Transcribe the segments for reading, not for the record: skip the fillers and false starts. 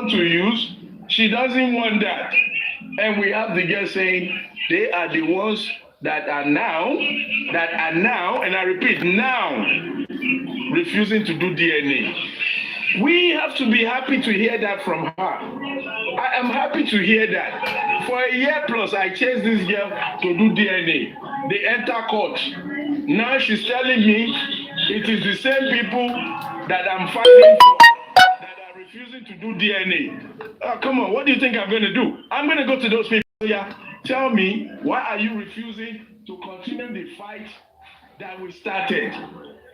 want to use, she doesn't want that. And we have the girl saying they are the ones that are now, and I repeat, now, refusing to do DNA. We have to be happy to hear that from her. I am happy to hear that. For a year plus, I chased this girl to do DNA. They enter court. Now she's telling me it is the same people that I'm fighting for that are refusing to do DNA. Oh, come on, what do you think I'm going to do? I'm going to go to those people. Yeah, tell me, why are you refusing to continue the fight that we started?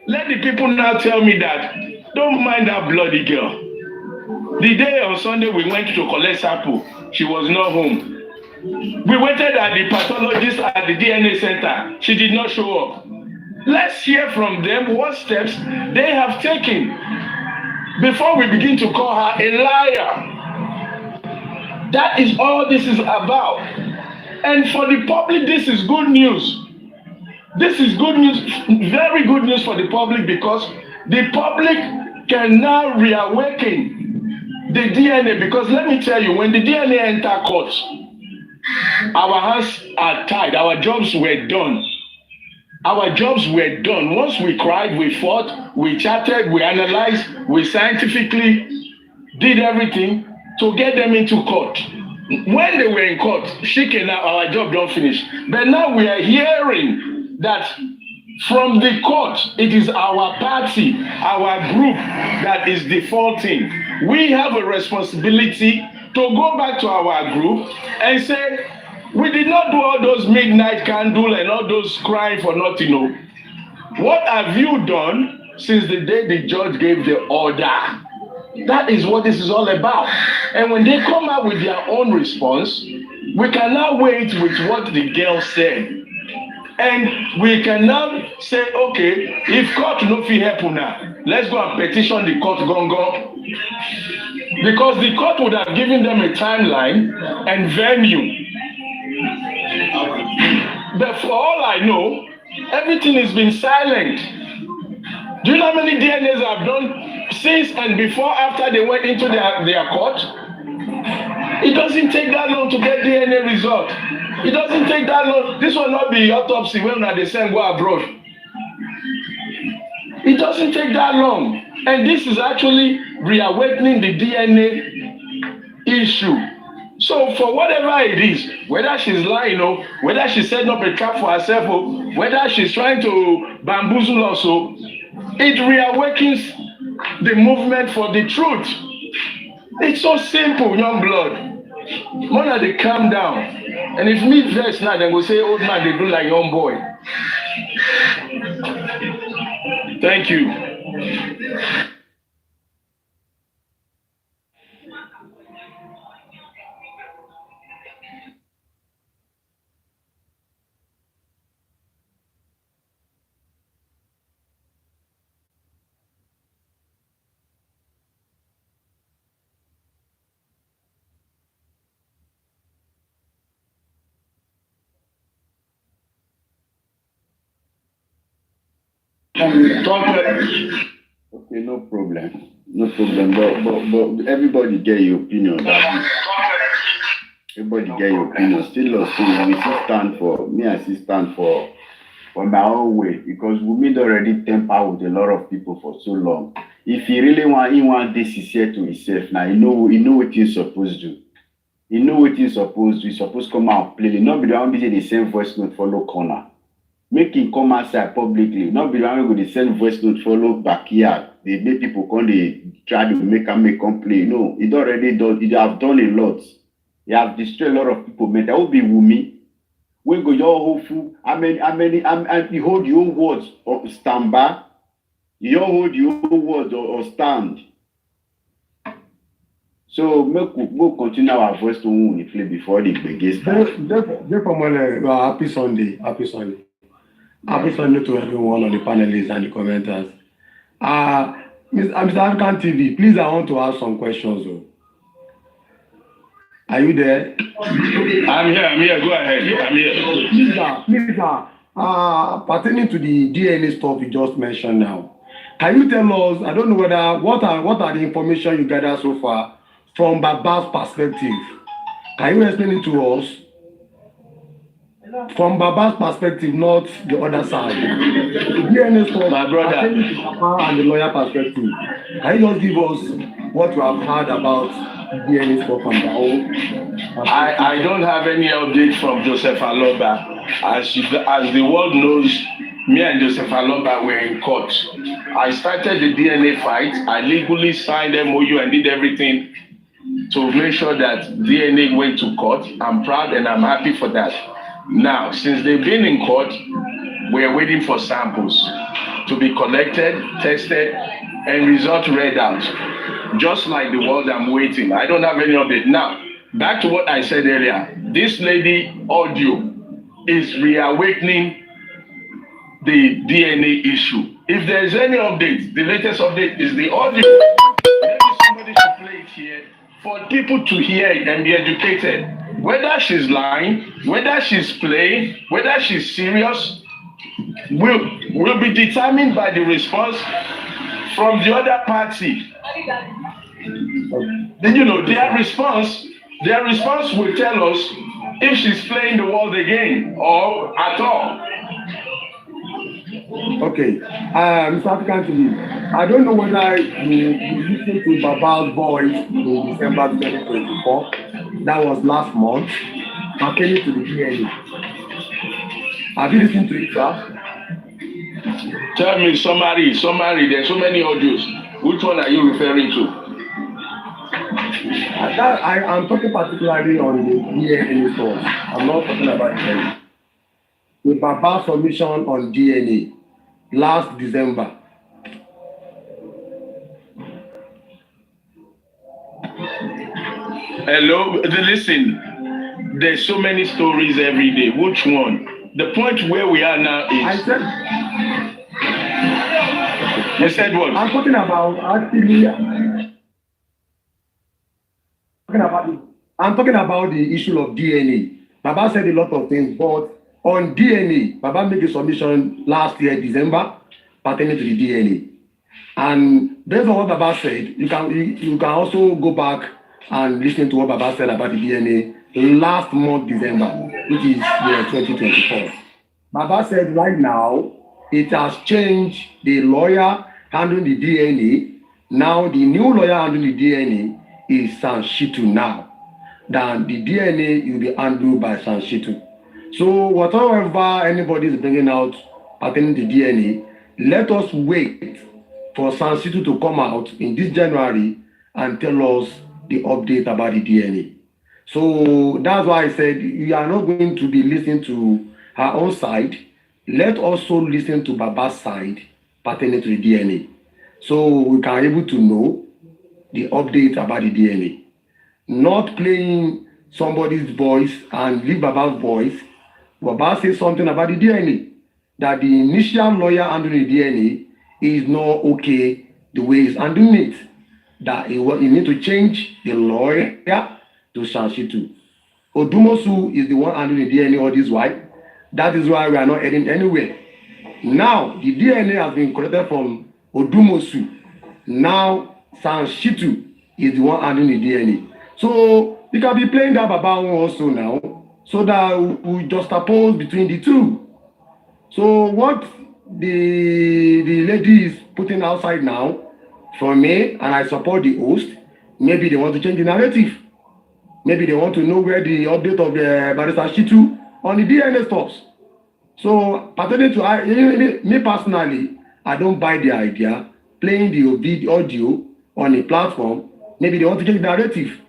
Let the people now tell me that. Don't mind that bloody girl. The day on Sunday we went to collect sample, she was not home. We waited at the pathologist at the DNA center. She did not show up. Let's hear from them what steps they have taken before we begin to call her a liar. That is all this is about. And for the public, this is good news. This is good news, very good news for the public, because the public can now reawaken the DNA. Because let me tell you, when the DNA enter court, our hands are tied. Our jobs were done. Our jobs were done. Once we cried, we fought, we chatted, we analyzed, we scientifically did everything to get them into court. When they were in court, our job don't finish. But now we are hearing that from the court, it is our party, our group that is defaulting. We have a responsibility to go back to our group and say, we did not do all those midnight candle and all those crying for nothing. No. What have you done since the day the judge gave the order? That is what this is all about. And when they come out with their own response, we can now wait with what the girl said. And we can now say, okay, if court no fit help now, let's go and petition the court gongo. Because the court would have given them a timeline and venue. But for all I know, everything has been silent. Do you know how many DNAs I've done since and before, after they went into their court? It doesn't take that long to get DNA result. It doesn't take that long. This will not be autopsy when they send go abroad. It doesn't take that long. And this is actually reawakening the DNA issue. So for whatever it is, whether she's lying or whether she's setting up a trap for herself or whether she's trying to bamboozle us, it reawakens the movement for the truth. It's so simple, young blood. Mona, they calm down. And if me vex now, then go say, old man, they do like young boy. Thank you. Okay, no problem. No problem. But everybody get your opinion. Everybody get your opinion. Still, we still stand for, me, I still stand for my own way, because Wunmi already temper with a lot of people for so long. If he really want this is here to himself now, he know what he's supposed to do. He know what he's supposed to do. He's supposed to come out plainly. Not be the one be the same voice note follow corner. Make him come outside publicly. Not be the one with the same voice note follow backyard. They make people come, they try to make complain. No, he already done. He have done a lot. He have destroyed a lot of people. Man, that would be Wunmi. When go your hopeful, you hold your own words or stand back. You don't hold your own words or stand. So we'll continue our voice to play before the biggest. Happy Sunday. Happy Sunday. Happy Sunday to everyone on the panelists and the commenters. Mr. African TV, please, I want to ask some questions. Are you there? I'm here. Go ahead. I'm here. Please, pertaining to the DNA stuff you just mentioned now, can you tell us, I don't know what are the information you gather so far from Baba's perspective. Can you explain it to us? From Baba's perspective, not the other side. The DNA stuff, My brother. attending to Baba and the lawyer perspective. Can you just give us what you have heard about the DNA stuff from their own? I don't have any update from Joseph Aloba. As the world knows, me and Joseph Aloba were in court. I started the DNA fight. I legally signed MOU and did everything to make sure that DNA went to court. I'm proud and I'm happy for that. Now, since they've been in court, we are waiting for samples to be collected, tested, and results read out. Just like the world, I'm waiting. I don't have any update. Now, back to what I said earlier. This lady audio is reawakening the DNA issue. If there's any update, the latest update is the audio. Maybe somebody should play it here for people to hear it and be educated. Whether she's lying, whether she's playing, whether she's serious, will be determined by the response from the other party. Then their response will tell us if she's playing the world again or at all. Okay, Mr. African TV, I don't know whether you listened to Baba's voice in December 2024. That was last month, pertaining to the DNA. Have you listened to it, sir? Tell me, summary. There's so many audios. Which one are you referring to? I'm talking particularly on the DNA source. I'm not talking about DNA. The Baba submission on DNA last December. Hello, listen. There's so many stories every day. Which one? The point where we are now is. I said. You said what? I'm talking about actually. I'm talking about the issue of DNA. Baba said a lot of things, but on DNA, Baba made a submission last year, December, pertaining to the DNA. And based on what Baba said, you can also go back and listen to what Baba said about the DNA last month, December, which is year 2024. Baba said right now, it has changed. The lawyer handling the DNA, now the new lawyer handling the DNA is Sanshitu now. Then the DNA will be handled by Sanshitu. So whatever anybody is bringing out pertaining to DNA, let us wait for Sanshitu to come out in this January and tell us the update about the DNA. So that's why I said we are not going to be listening to her own side. Let also listen to Baba's side pertaining to the DNA. So we can be able to know the update about the DNA. Not playing somebody's voice and leave Baba's voice. Baba says something about the DNA. That the initial lawyer handling the DNA is not okay the way he's handling it. That he need to change the lawyer to Sanshitu. Odumosu is the one handling the DNA all this while. That is why we are not heading anywhere. Now, the DNA has been collected from Odumosu. Now, Sanshitu is the one handling the DNA. So, you can be playing that Baba also now, so that we just oppose between the two. So, what the lady is putting outside now, for me, and I support the host, maybe they want to change the narrative. Maybe they want to know where the update of the Barrister Shitu on the DNA stops. So, pertaining to me personally, I don't buy the idea playing the audio on a platform. Maybe they want to change the narrative.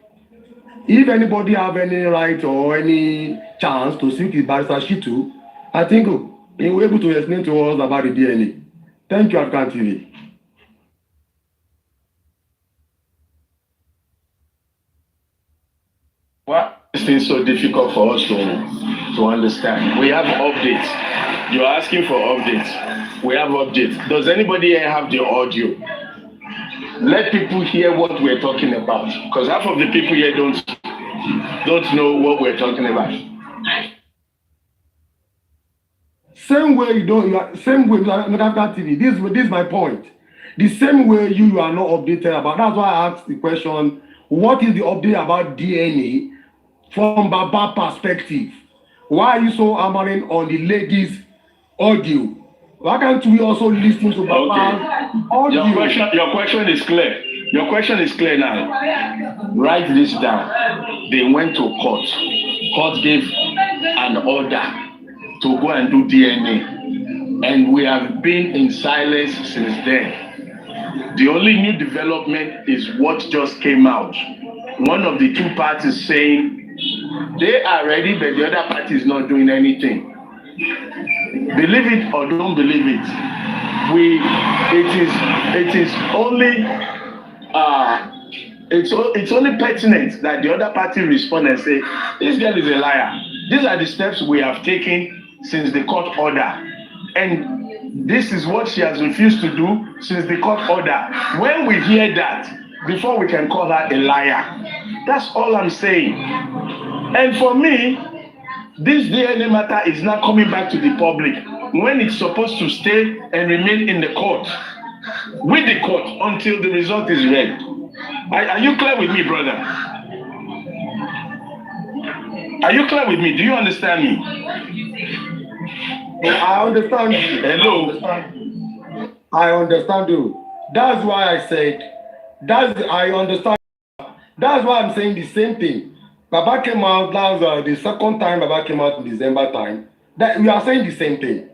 If anybody have any right or any chance to speak with Barrister Shitu, I think he will be able to explain to us about the DNA. Thank you, African TV. Why is this so difficult for us to understand? We have updates. You're asking for updates. We have updates. Does anybody here have the audio? Let people hear what we're talking about, because half of the people here don't know what we're talking about. Same way same way, TV. This is my point. The same way you are not updated about. That's why I asked the question, what is the update about DNA from Baba perspective? Why are you so hammering on the ladies' audio? Why can't we also listen to Baba's audio? Your question is clear. Your question is clear now. Write this down. They went to court. Court gave an order to go and do DNA. And we have been in silence since then. The only new development is what just came out. One of the two parties saying they are ready, but the other party is not doing anything. Believe it or don't believe it, it is only it's only pertinent that the other party respond and say this girl is a liar. These are the steps we have taken since the court order, and this is what she has refused to do since the court order. When we hear that, before we can call her a liar, that's all I'm saying. And for me, this DNA matter is not coming back to the public when it's supposed to stay and remain in the court, with the court, until the result is read. Are you clear with me, brother? Are you clear with me? Do you understand me? I understand you. Hello? I understand you. That's why I said, I understand. That's why I'm saying the same thing. Baba came out, that was the second time Baba came out in December time. That we are saying the same thing.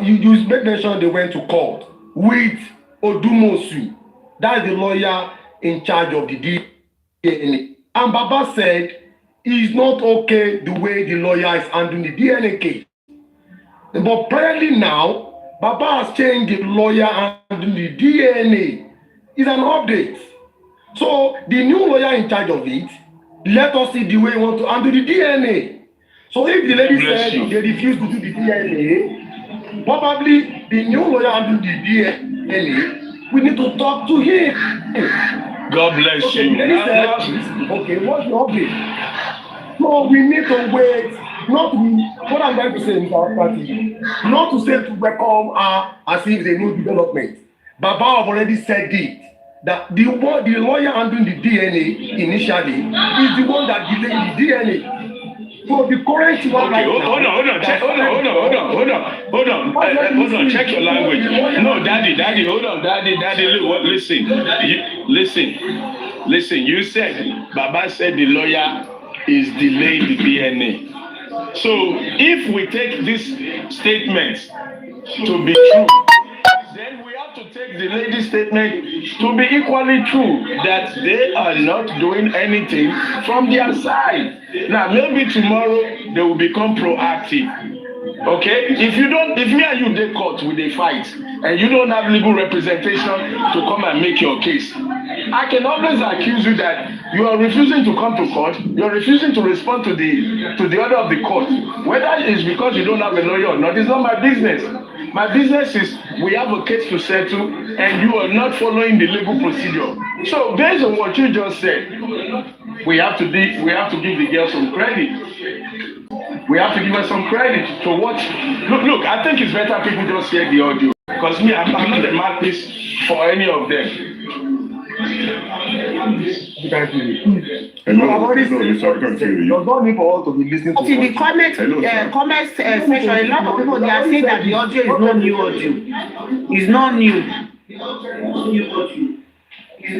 You make mention they went to court with Odumosu. That's the lawyer in charge of the DNA. And Baba said it's not okay the way the lawyer is handling the DNA case. But apparently now, Baba has changed the lawyer handling the DNA. It's an update. So the new lawyer in charge of it, let us see the way he wants to handle the DNA. So if the lady said they refuse to do the DNA, probably the new lawyer handling the DNA, we need to talk to him. God bless okay, you. The lady said, okay, what's the update? So we need to wait. What I'm going to say in our party, not to say to welcome her as if there's no development. Baba have already said it. That the lawyer handling the DNA initially is the one that delayed the DNA. So the current one right now. Hold on. Check your language. No, daddy, hold on, daddy. Listen. You said Baba said the lawyer is delaying the DNA. So if we take this statement to be true, then we have to take the lady's statement to be equally true, that they are not doing anything from their side. Now, maybe tomorrow they will become proactive. Okay? If me and you dey court with a fight and you don't have legal representation to come and make your case, I can always accuse you that you are refusing to come to court, you are refusing to respond to the order of the court. Whether it's because you don't have a lawyer or not, it's not my business. My business is we have a case to settle and you are not following the legal procedure. So based on what you just said, we have to give the girl some credit. We have to give her some credit to what. Look. I think it's better people just hear the audio, because me, I'm not the mouthpiece for any of them. Hello, does not need for us to be listening to. In the comment section, a lot of people they are saying that the audio is not new audio. It's not new.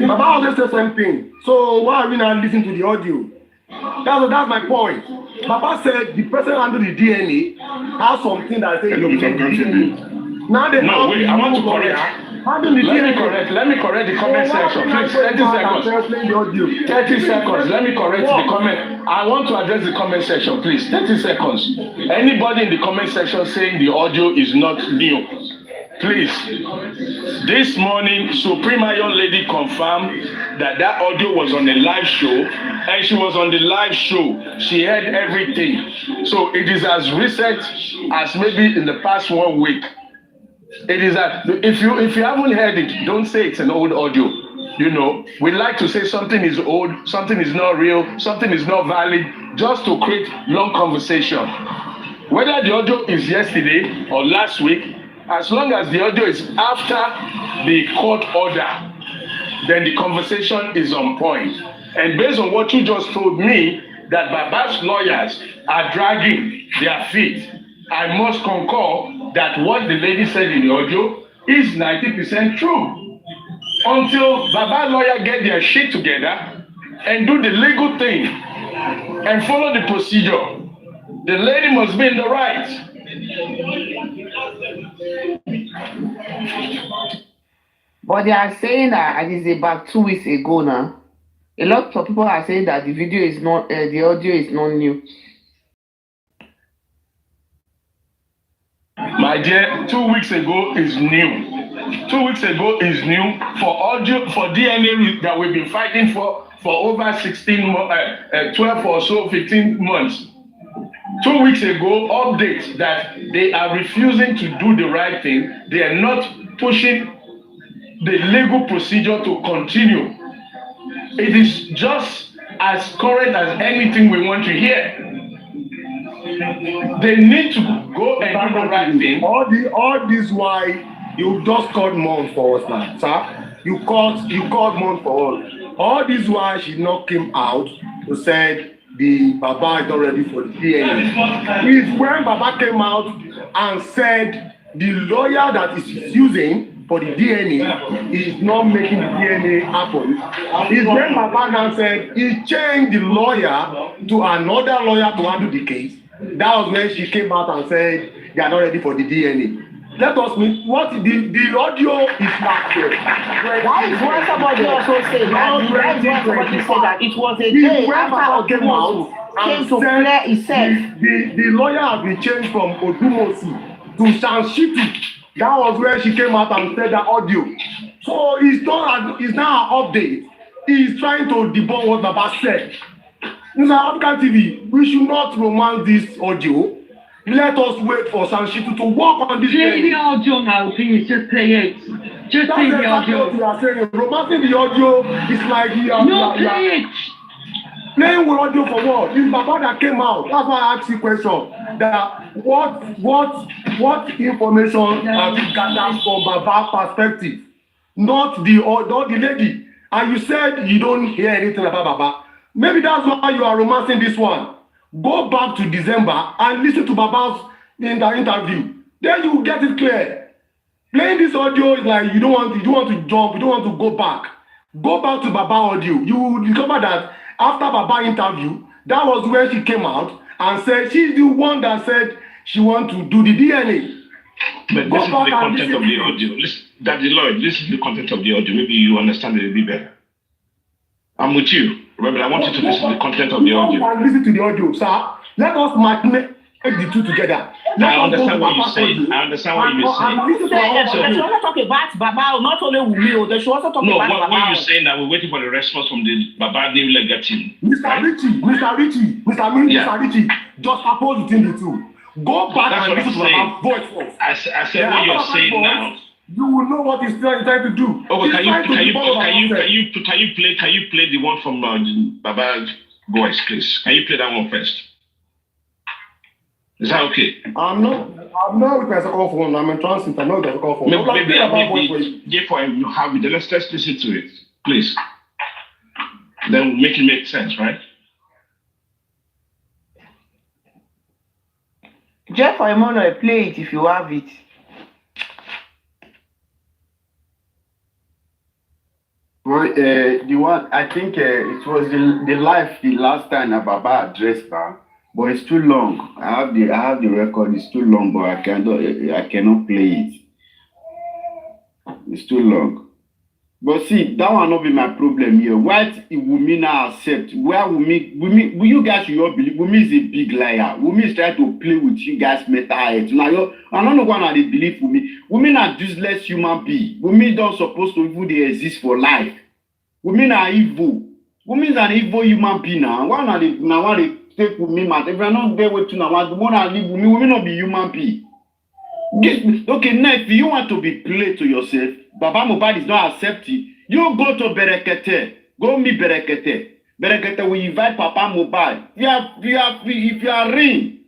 Baba always say the same thing. So why are we not listening to the audio? That's my point. Baba said the person handling the DNA has something that says now they no, wait, I want to correct. Let me correct the comment section. Please, 30 seconds. 30 seconds. Let me correct the comment. I want to address the comment section, please. 30 seconds. Anybody in the comment section saying the audio is not new, please. This morning, Supreme Iron Lady confirmed that audio was on a live show, and she was on the live show. She heard everything. So it is as recent as maybe in the past 1 week. It is that if you haven't heard it, don't say it's an old audio. You know, we like to say something is old, something is not real, something is not valid, just to create long conversation. Whether the audio is yesterday or last week, as long as the audio is after the court order, then the conversation is on point. And based on what you just told me, that Baba's lawyers are dragging their feet, I must concur that what the lady said in the audio is 90% true. Until Baba's lawyer get their shit together and do the legal thing and follow the procedure, the lady must be in the right. But they are saying that it is about 2 weeks ago now. A lot of people are saying that the video is not, the audio is not new. My dear, 2 weeks ago is new. 2 weeks ago is new for audio, for DNA that we've been fighting for over 12 or so, 15 months. 2 weeks ago, update that they are refusing to do the right thing. They are not pushing the legal procedure to continue. It is just as current as anything we want to hear. They need to go and do the right thing. All this why you just called mom for us now, sir. You called mom for us. All this why she not came out to say the Baba is not ready for the DNA. Is when Baba came out and said the lawyer that is using for the DNA is not making the DNA happen. Is when Baba now said he changed the lawyer to another lawyer to handle the case. That was when she came out and said they are not ready for the DNA. Let us meet what the audio is not there. That is what somebody also said. That is what somebody said that it was a day after Odumosu came to clear himself. The lawyer has been changed from Odumosu to Sanshitu. That was where she came out and said that audio. So it's now an update. He's trying to debunk what Baba said. Mr. African TV, we should not romance this audio. Let us wait for Sanshitu to work on this. Play the audio now, please. Just play it. Just play the audio. That's exactly what you are saying. Romancing the audio is like play it. Playing with audio for what? It's Baba that came out. That's why I asked you a question. That what information have you gathered from Baba's perspective? Not the lady. And you said you don't hear anything about Baba. Maybe that's why you are romancing this one. Go back to December and listen to Baba's interview. Then you will get it clear. Playing this audio is like you don't want to jump, you don't want to go back. Go back to Baba audio. You will discover that after Baba interview, that was where she came out and said she's the one that said she want to do the DNA. But this is the content of the audio. Daddy Lloyd, this is the content of the audio. Maybe you understand it a bit better. I'm with you. Remember, I want you to listen to the content of the audio. Listen to the audio, sir. Let us make the two together. I understand what you're saying. I understand what you're saying. They should also talk about Baba, not only Wumi. They should also talk about Baba. No, what you're saying that we're waiting for the response from the Baba new legal team. Mr. Richie, just oppose between the two. Go back and listen to Baba's voice first. I said what you're saying now. You will know what he's trying to do. Okay, can you play the one from Baba's voice, please? Can you play that one first? Is that okay? I'm not with my second phone. I'm in transit. I'm not with my second phone. Maybe you have it. Let's listen to it, please. Then make it make sense, right? Jeff or Emmanuel, play it if you have it. Well, the one I think it was the last time that Baba addressed her, but it's too long. I have the record. It's too long, but I cannot play it. It's too long. But see, that will not be my problem here. What Wumi now accept? Where Wumi, you guys should not believe Wumi is a big liar. Wumi is trying to play with you guys' mental health. Now, I don't know why they believe Wumi. Wumi not useless human being. Wumi don't supposed to even they exist for life. Wumi na evil. Wumi is an evil human being now. Why not they take Wumi man? If you're not there with you now, the one that leave Wumi not be human being. Okay, now if you want to be played to yourself, Baba Mohbad is not accepting. You go to Berekete. Go meet Berekete. Berekete will invite Papa Mohbad. If you are ring,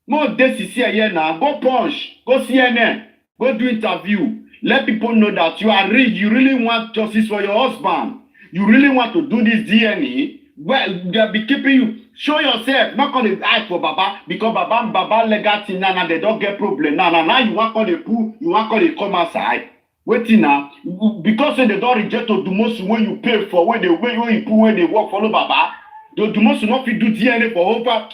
more this is here now. Go punch. Go CNN. Go do interview. Let people know that you are real. You really want justice for your husband. you really want to do this DNA, well, they'll be keeping you. Show yourself, not gonna ask for Baba, because Baba legacy now they don't get problem. Now you want to pull, you want to come outside. Waiting now, because they don't reject the most when you pay for, when you pull, when they work, follow Baba. The most not fit do DNA for over,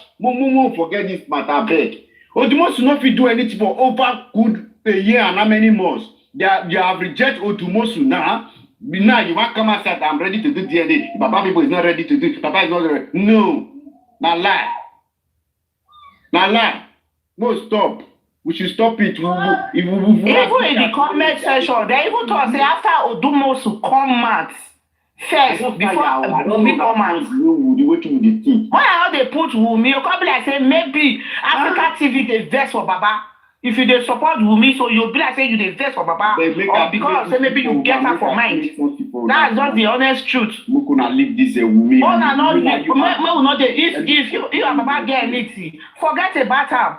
forget this matter, beg. Or the most not fit do anything for over good a year and how many months. They have rejected Odumosu now. Now you want to come outside, I'm ready to do DNA. Baba people is not ready to do it. Baba is not ready. No. Now lie. Now lie. No, stop. We should stop it. Even in the comment section, they even talk say after Odumosu come out first before Wumi come out. Why how they put Wumi? You come be like say maybe Africa TV they vex for Baba. If you dey support Wumi, so you'll be like say you dey vex for Baba, or because say maybe you get her for mind. That's just the honest truth. We gonna leave this Wumi. Oh no, if you and Baba get anything, forget about her.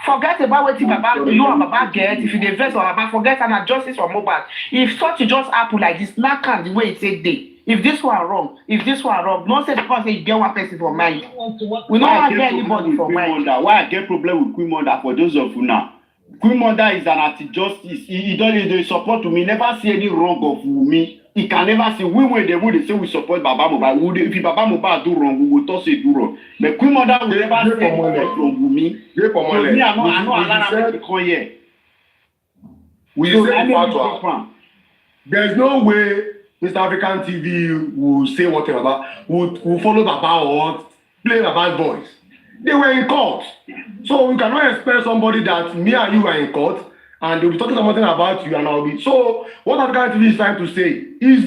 Forget about what Baba you and Baba get. If you dey vex for Baba, forget and justice for mobile. If such just happen like this, now can the way it say day. If this one wrong, don't say because you get one person for mind. We don't get anybody for mind. Why I get problem with Queen Mother for those of you now? Queen Mother is an anti-justice. He don't support me. Never see any wrong of Wumi. He can never see. We when they say we support Baba Mohbad. If Baba Mohbad do wrong, we will talk say do wrong. But Queen Mother will never say anything from Wumi. So me, I know Alana make come here. We say there's no way Mr. African TV will say whatever Baba will follow Baba or play Baba's voice. They were in court. So we cannot expect somebody that me and you are in court and they'll be talking something about you and I'll be. So what African TV is trying to say is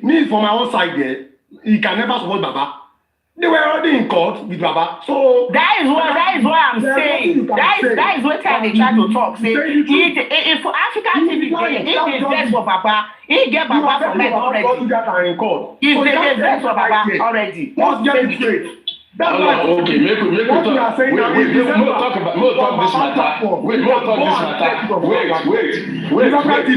me from my own side there, he can never support Baba. They were already in court with Baba. So that is what I'm saying. That is what they try to talk. Say if African TV if they vex for Baba, he get Baba from them already. If they vex for Baba already, let's get it straight. That's okay, maybe we'll talk this matter. We'll talk this matter. Wait,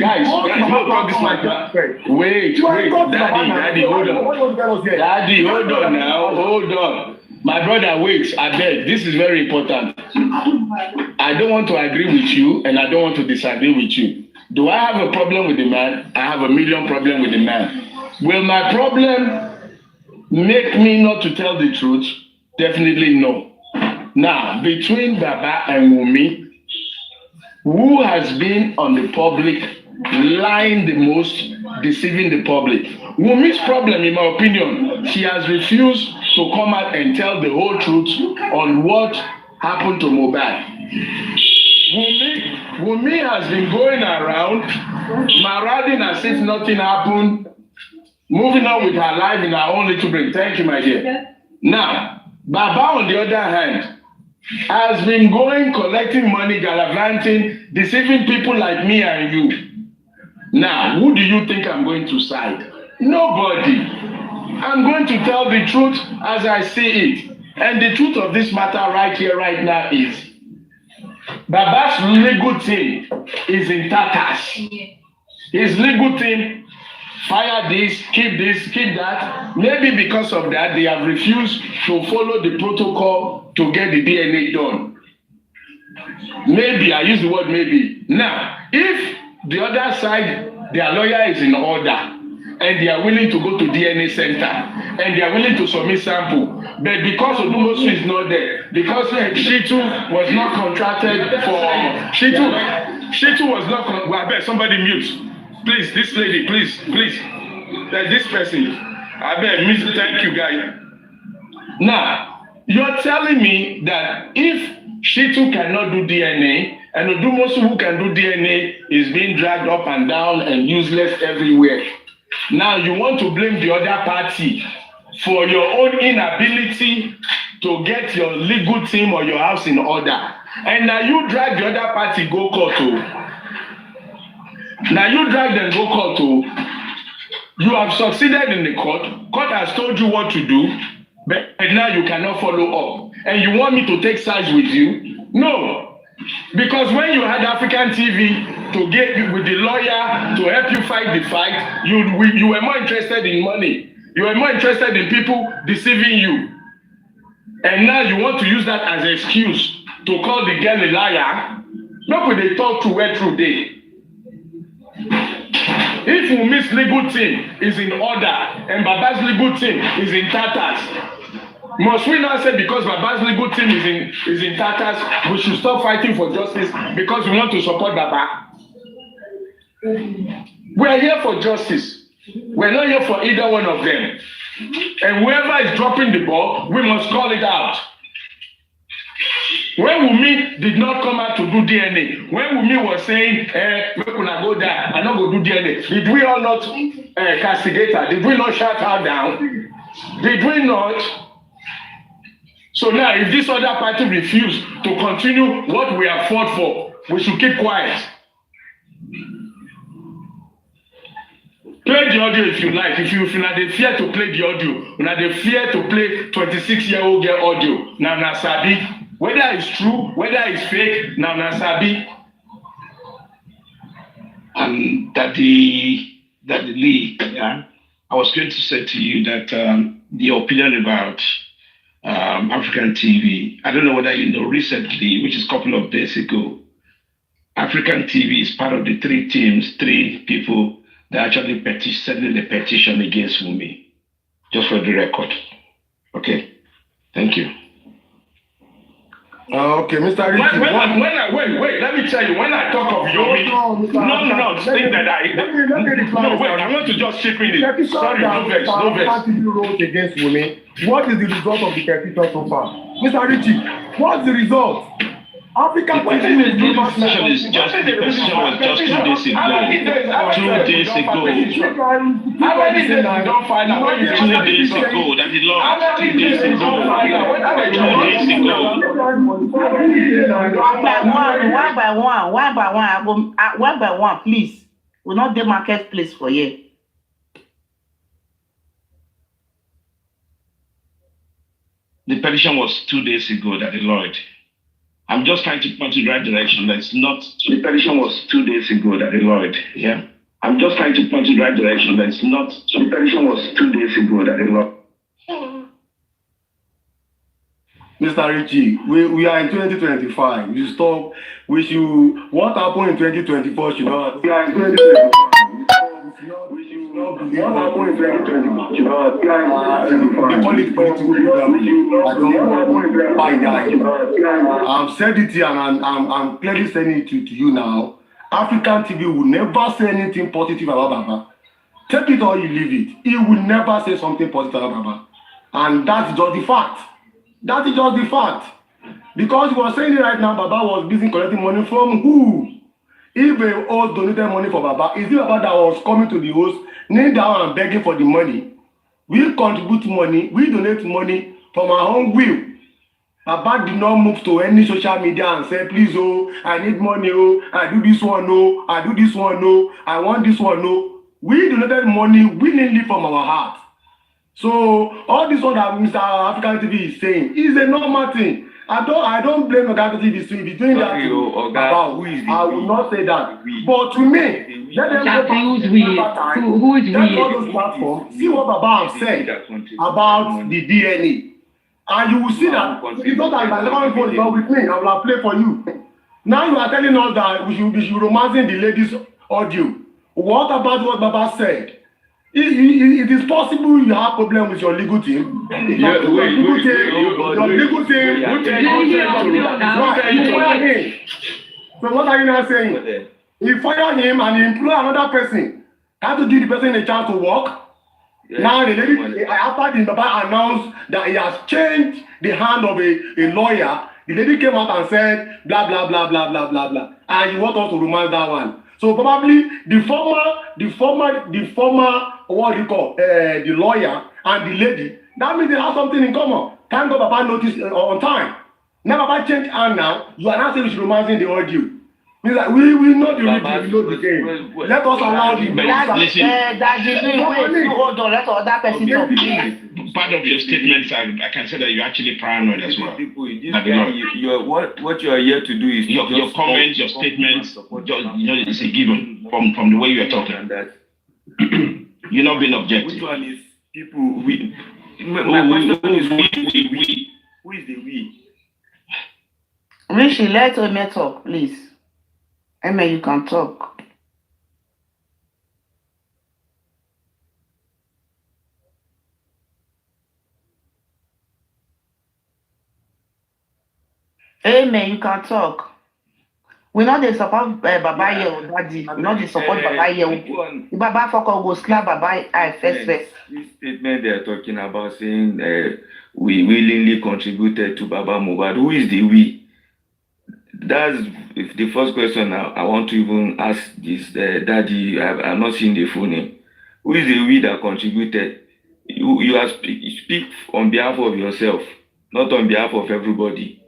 guys, we'll talk this matter. Wait, Daddy, hold on. Daddy, hold on now, hold on. My brother, wait, I beg, this is very important. I don't want to agree with you and I don't want to disagree with you. Do I have a problem with the man? I have a million problems with the man. Will my problem make me not to tell the truth? Definitely no. Now, between Baba and Wumi, who has been on the public lying the most, deceiving the public? Wumi's problem, in my opinion, she has refused to come out and tell the whole truth on what happened to Mohbad. Wumi has been going around, marauding as if nothing happened, moving on with her life in her own little brain. Thank you, my dear. Now, Baba, on the other hand, has been going, collecting money, gallivanting, deceiving people like me and you. Now, who do you think I'm going to side? Nobody. I'm going to tell the truth as I see it. And the truth of this matter right here, right now is Baba's legal team is in tatters. His legal team fire this, keep that. Maybe because of that, they have refused to follow the protocol to get the DNA done. Maybe, I use the word maybe. Now, if the other side, their lawyer is in order, and they are willing to go to DNA center, and they are willing to submit sample, but because Odumosu is not there, because Shitu was not contracted for, Shitu was not, well, I bet somebody mute. Please, this lady, please. This person. I beg, thank you, guys. Now, you're telling me that if Shitu cannot do DNA, and Odumosu who can do DNA is being dragged up and down and useless everywhere. Now, you want to blame the other party for your own inability to get your legal team or your house in order. And now you drag the other party go court. Now you drag them go court. You have succeeded in the court. Court has told you what to do, but now you cannot follow up. And you want me to take sides with you? No. Because when you had African TV to get with the lawyer to help you fight the fight. You were more interested in money. You were more interested in people deceiving you. And now you want to use that as an excuse to call the girl a liar. Nobody they talk to where through day. If Wumi's legal team is in order and Baba's legal team is in tatters, must we not say because Baba's legal team is in tatters, we should stop fighting for justice because we want to support Baba? We are here for justice. We are not here for either one of them. And whoever is dropping the ball, we must call it out. When Wumi did not come out to do DNA, when Wumi was saying, we could go there, I not go do DNA, did we all not castigate her? Did we not shut her down? Did we not? So now, if this other party refuse to continue what we have fought for, we should keep quiet. Play the audio if you like. If you not they fear to play the audio, now they fear to play 26-year-old girl audio. Now Nasabi. Whether it's true, whether it's fake, now Nasabi. And Daddy Lee, yeah, I was going to say to you that the opinion about African TV, I don't know whether you know, recently, which is a couple of days ago, African TV is part of the three people that actually sending the petition against Wumi. Just for the record. Okay? Thank you. Okay, Mr. Richie. Wait, let me tell you, when I talk of Yomi, no, think that I want to just chip in it. Sorry, no vex. Wrote against Wumi. What is the result of the petition so far? Mr. Richie, what's the result? African the petition was just 2 days ago. 2 days ago. How many days you don't find out? 2 days ago. That is long. 2 days ago. 2 days ago. One by one, please. We're not the marketplace for you. The petition was 2 days ago that the Lord. I'm just trying to point in the right direction. That's not. The petition was 2 days ago that the Lord. Yeah. I'm just trying to point in the right direction. That's not. The petition was 2 days ago that the Lord. Mr. Richie, we are in 2025. You stop. What happened in 2024 should not. We are in 2025. They call it political program. I don't buy that. I've said it here and I'm clearly saying it to you now. African TV will never say anything positive about Baba. Take it or you leave it. He will never say something positive about Baba. And that's just the fact. That is just the fact. Because he was saying it right now, Baba was busy collecting money from who? If a host donated money for Baba, is it Baba that was coming to the host, kneeling down and begging for the money? We contribute money, we donate money from our own will. Baba did not move to any social media and say, please, oh, I need money, oh, I do this one, no, I do this one, no, I want this one, no. We donated money willingly from our heart. So all this one that Mr. African TV is saying is a normal thing. I don't blame African TV if doing that. I will not say that. But to me, let them go back who is let all those platforms see what Baba has said about the DNA. And you will see that it's not that my phone is not with me, I will play for you. Now you are telling us that we should romancing the ladies' audio. What about what Baba said? It is possible you have problem with your legal team. Your legal team. So what are you now saying? You fire him and you employ another person. Have to give the person a chance to work. Yeah. Now the lady, after the Baba announced that he has changed the hand of a lawyer, the lady came out and said blah blah blah blah blah blah blah, and you want us to romance that one. So probably the former what do you call the lawyer and the lady, that means they have something in common. Thank God Baba noticed on time. Now Baba changed hand now. You are now saying we should romancing the audio. Means like we know the rhythm, we know the game. Let us allow the hold on, let other person talk, please. part of your statements, I can say that you're actually paranoid as well. People, what you are here to do is your comments, your statements, it's a given from the way you are talking. That you're not being objective. Which one is people? My question is we. Who is the we? Rishi, let Ome talk, please. Ome, you can talk. Ome, you can talk. We know they support Baba here or Daddy. We know they support Baba here. The Baba Foko go slap Baba eye first. This statement they are talking about saying we willingly contributed to Baba Mohbad. Who is the we? That's the first question I want to even ask this Daddy. I'm not seeing the full name. Who is the we that contributed? You speak on behalf of yourself, not on behalf of everybody.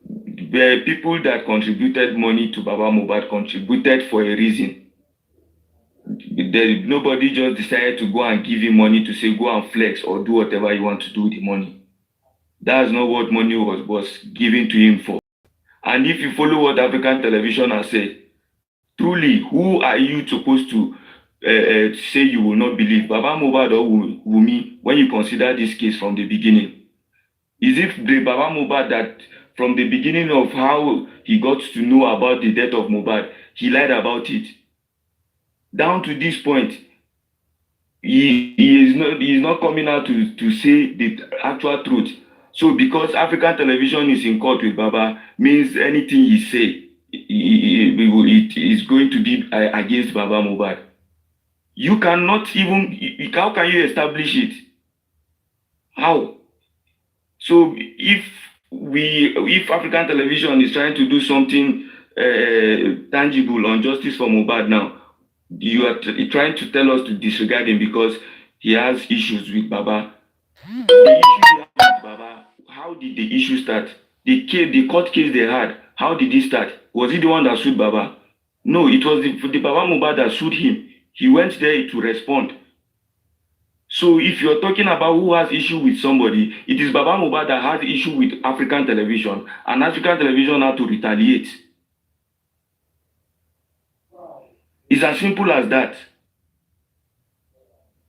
The people that contributed money to Baba Mohbad contributed for a reason. Nobody just decided to go and give him money to say go and flex or do whatever you want to do with the money. That's not what money was given to him for. And if you follow what African television has said, truly, who are you supposed to say you will not believe? Baba Mohbad or Wunmi, when you consider this case from the beginning? Is it the Baba Mohbad that from the beginning of how he got to know about the death of Mohbad, he lied about it? Down to this point, he is not coming out to say the actual truth. So because African television is in court with Baba, means anything he say, it is going to be against Baba Mohbad. You cannot even, how can you establish it? How? So if African television is trying to do something tangible on justice for Mohbad now, you are trying to tell us to disregard him because he has issues with Baba. The issue he had with Baba, how did the issue start? The court case they had, how did it start? Was he the one that sued Baba? No, it was the Baba Mohbad that sued him. He went there to respond. So if you're talking about who has issue with somebody, it is Baba Mohbad that has issue with African television, and African television had to retaliate. It's as simple as that.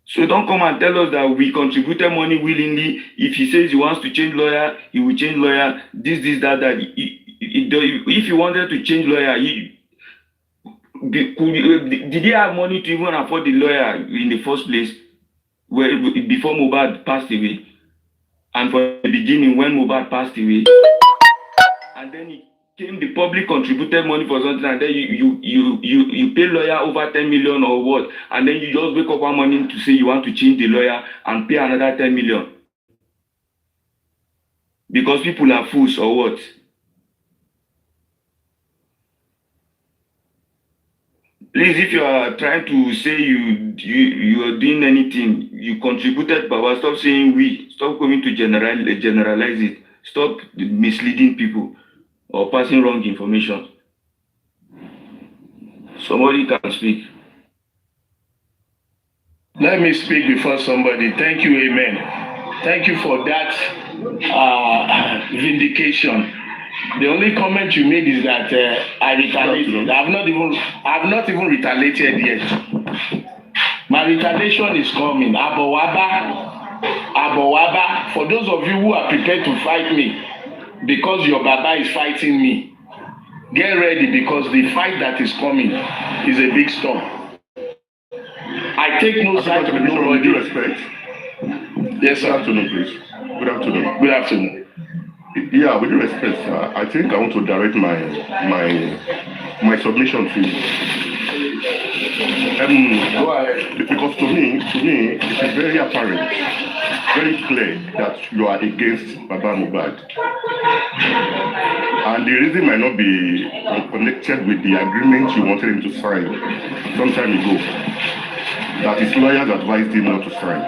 So don't come and tell us that we contributed money willingly. If he says he wants to change lawyer, he will change lawyer. This, that. If he wanted to change lawyer, did he have money to even afford the lawyer in the first place? Before Mohbad passed away, and for the beginning when Mohbad passed away, and then the public contributed money for something, and then you pay lawyer over 10 million or what, and then you just wake up one morning to say you want to change the lawyer and pay another 10 million because people are fools or what? Please, if you are trying to say you are doing anything, you contributed, Baba, stop saying we. Stop coming to generalize it. Stop misleading people or passing wrong information. Somebody can speak. Let me speak before somebody. Thank you, amen. Thank you for that vindication. The only comment you made is that I retaliated. I've not even retaliated yet. My retaliation is coming. Abowaba. For those of you who are prepared to fight me, because your Baba is fighting me, get ready because the fight that is coming is a big storm. I take no side with nobody. With respect. Yes, sir. Good afternoon, please. Good afternoon. Good afternoon. Yeah, with respect, sir, I think I want to direct my submission to you. Go ahead. Because to me, it is very apparent, very clear that you are against Baba Mohbad. And the reason might not be connected with the agreement you wanted him to sign some time ago, that his lawyers advised him not to sign.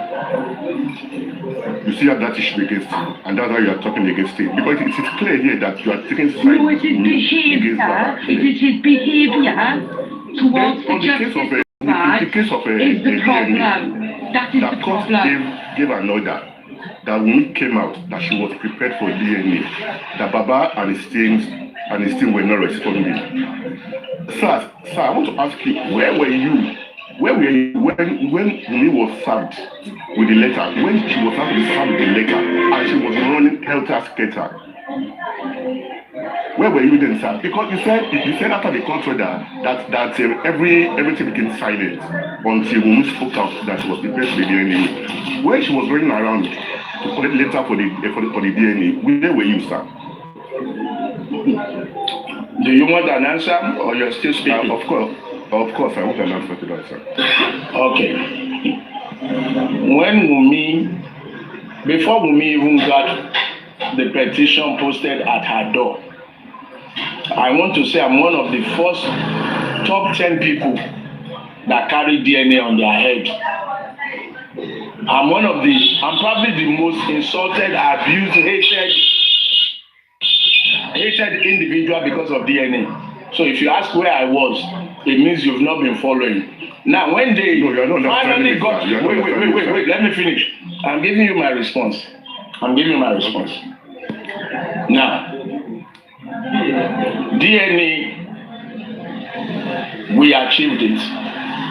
You see that issue against him, and that's why you are talking against him. Because it is clear here that you are taking sides No, it is against behavior. Baba. It is his behavior towards the justice in the case of is the problem. That is the court problem. gave an order that Wunmi came out that she was prepared for DNA, that Baba and his team were not responding. Sir, I want to ask you, where were you? Where were you when Wunmi was served with the letter? When she was served with the letter and she was running helter-skelter? Where were you then, sir? Because you said after the court order that everything became silent until Wunmi spoke out that she was prepared for the DNA. When she was running around to collect letter for the DNA, where were you, sir? Do you want an answer or you're still speaking? Of course, I want an answer to that, sir. Okay. Before Wunmi even got the petition posted at her door, I want to say I'm one of the first top 10 people that carry DNA on their head. I'm probably the most insulted, abused, hated individual because of DNA. So if you ask where I was, it means you've not been following. Now when they finally got, wait, let me finish. I'm giving you my response. Now, DNA, we achieved it.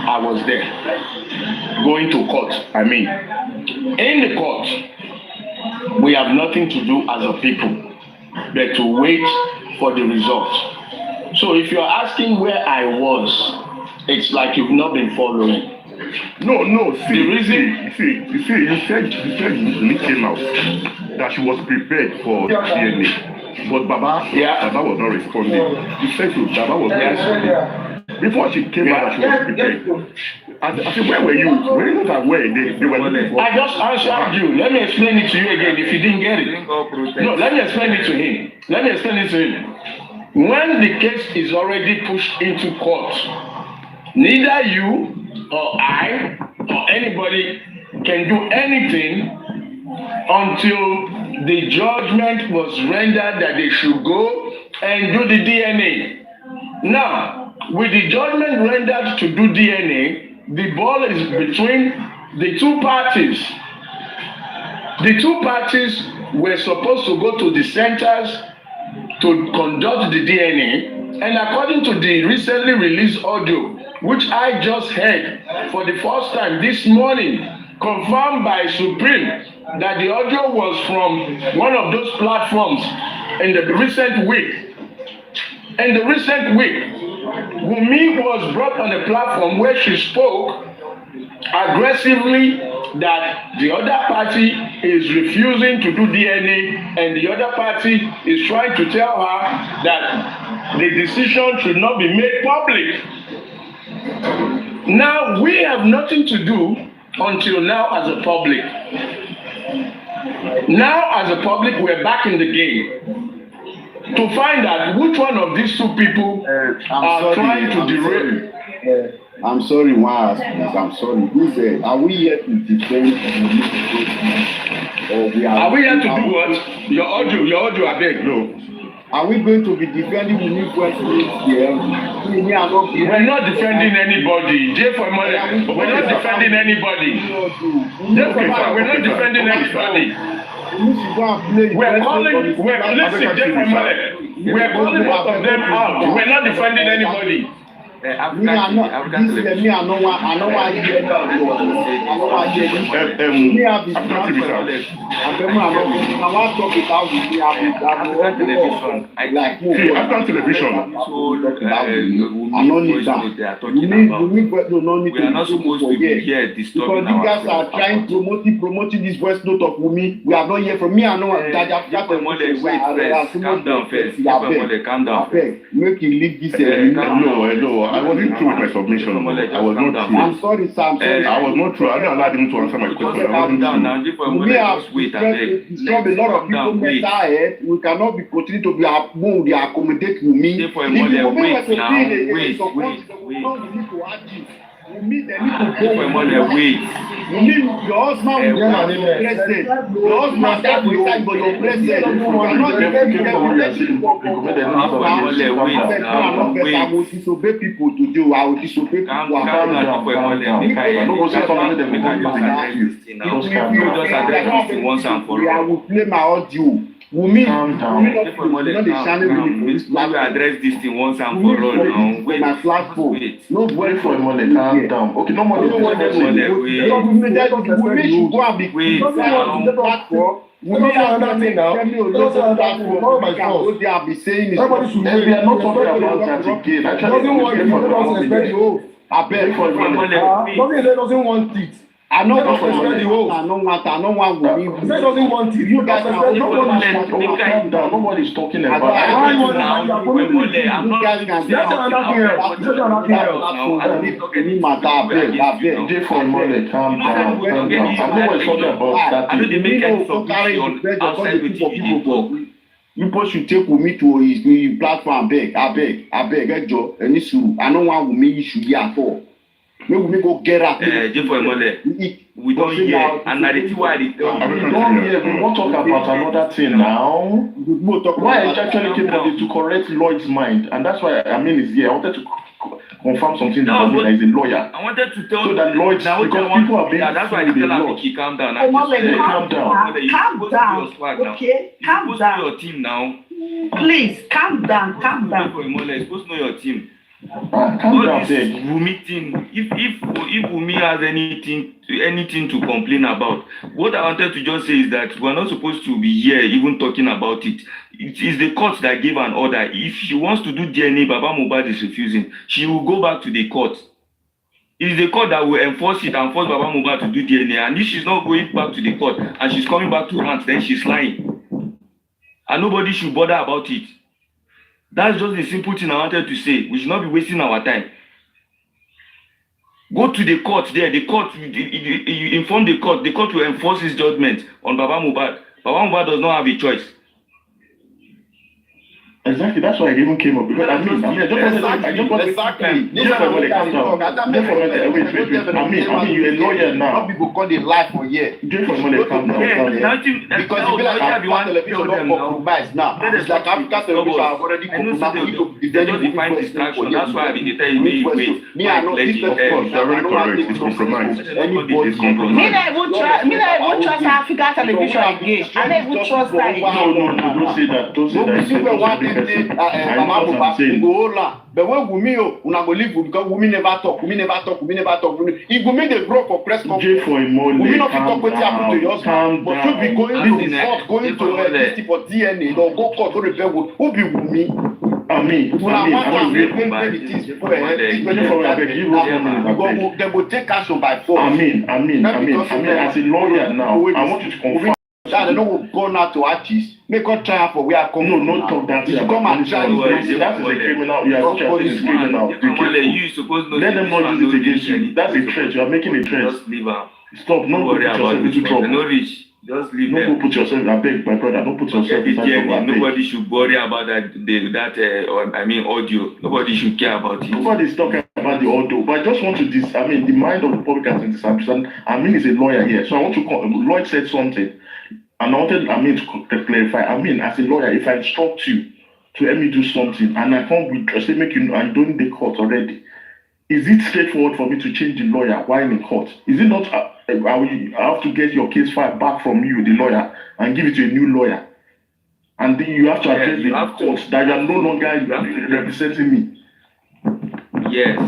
I was there. Going to court, in the court, we have nothing to do as a people but to wait for the results. So if you're asking where I was, it's like you've not been following. No. See, the reason, you said Wunmi came out that she was prepared for DNA, but Baba was not responding. You said so, Baba was not responding. Before she came out that she was prepared. I said, where were you? Were you not aware they were looking for? I just answered you. Let me explain it to you again if you didn't get it. No, let me explain it to him. When the case is already pushed into court, neither you or I or anybody can do anything until the judgment was rendered that they should go and do the DNA. Now, with the judgment rendered to do DNA, the ball is between the two parties. The two parties were supposed to go to the centers to conduct the DNA, and according to the recently released audio, which I just heard for the first time this morning, confirmed by Supreme, that the audio was from one of those platforms in the recent week. In the recent week, Wunmi was brought on a platform where she spoke aggressively that the other party is refusing to do DNA and the other party is trying to tell her that the decision should not be made public. Now, we have nothing to do until now as a public. Now, as a public, we're back in the game to find out which one of these two people are trying to derail. I'm sorry, please. I'm sorry. Please, are we here to defend? Are we here to do what? Your audio, I beg. No. Are we going to be defending Wunmi here? We're not defending anybody. We're not defending anybody. We're not defending anybody. We're calling both of them out. We're not defending anybody. African television. We are not supposed to be here disturbing our. You guys are trying promoting this voice note of Wunmi. We have not heard from me. I know that. Calm down first. Calm down first. Make you leave this. No. I wasn't through with my submission. I was not through. I'm sorry, sir. I'm sorry. I was not through. I didn't allow him to answer my question. Calm down now. We have disturbed a lot of people mental health. We cannot be continue to be accommodate Wunmi. Wait. Wumi, they need to Jay for Imole, wait. Wumi, your husband will be president. Your husband that will decide for your president. You cannot I will disobey people to do. I will disobey people. Calm down. Once and for all. I will play my audio. Wumi, we address this thing once and for all now. Wait, my flashphone. No, wait for Imole, calm down. Okay, no more. Wumi should go and be platform. Wumi another thing now. Everybody should we are not talking about that again. Actually, I beg for doesn't want it. I don't want Wumi. He doesn't want it. You guys are calm down. Nobody's talking about Jay for Imole, calm down. Nobody's talking about that. I know they make any submission outside the TV talk. You both should take Wumi to his platform. I beg, Ejo, any issue. I don't want Wumi issue here at all. Make Wumi go get up. Jay for Imole, we don't hear, and narrative why they tell we don't hear. We won't talk about another thing now. Why I actually came up is to correct Lloyd's mind, and that's why Amin is here. I wanted to confirm something that is a lawyer. I wanted to tell so that Lloyd's now because people are being that's why I tell Amiki calm down. Calm down. Okay, calm down. Your team now. Please calm down. You're supposed to know your team. Wumi team. If Wumi has anything to complain about, what I wanted to just say is that we're not supposed to be here even talking about it. It is the court that gave an order. If she wants to do DNA, Baba Mohbad is refusing. She will go back to the court. It is the court that will enforce it and force Baba Mohbad to do DNA. And if she's not going back to the court and she's coming back to rant, then she's lying. And nobody should bother about it. That's just the simple thing I wanted to say. We should not be wasting our time. Go to the court there. The court, you inform the court. The court will enforce its judgment on Baba Mohbad. Baba Mohbad does not have a choice. Exactly, that's why I even came up because I just want to you're a lawyer now. People call it life for years. Because you feel like African television don't compromise now. It's like African television have already compromised. That's why I've been telling you, wait. Me, I know this very correct. It's compromised. Me not even trust African television again. I don't even trust that. No, don't say that. Don't say that. But when Wumi, una go leave because Wumi never talk. If Wumi dey grow for press conference, Wumi not talk wetin happen to your husband, but you be going to court, going to this for DNA, or go court, go rebel. Who be Wumi? They will take action by force. As a lawyer now, I want you to confirm. They don't go now to artists. Make us try for where I come. No, not talk that. You come and try. That is a criminal. You are criminal. Let them not use it against you. That's a threat. You are making a threat. Just leave her. Stop. No worry about this. No reach. Just leave them. Don't put yourself. I beg, my brother. Don't put yourself. Nobody should worry about that. Audio. Nobody should care about it. Nobody's talking about the audio. But I just want to the mind of the public has been disappointed. Amin is a lawyer here, so I want to. Lloyd said something. And I wanted Amin to clarify. Amin, as a lawyer, if I instruct you to help me do something and I come with I say make you know I'm doing the court already, is it straightforward for me to change the lawyer while in court? Is it not I have to get your case file back from you, the lawyer, and give it to a new lawyer? And then you have to address the court that you are no longer representing me. Yes.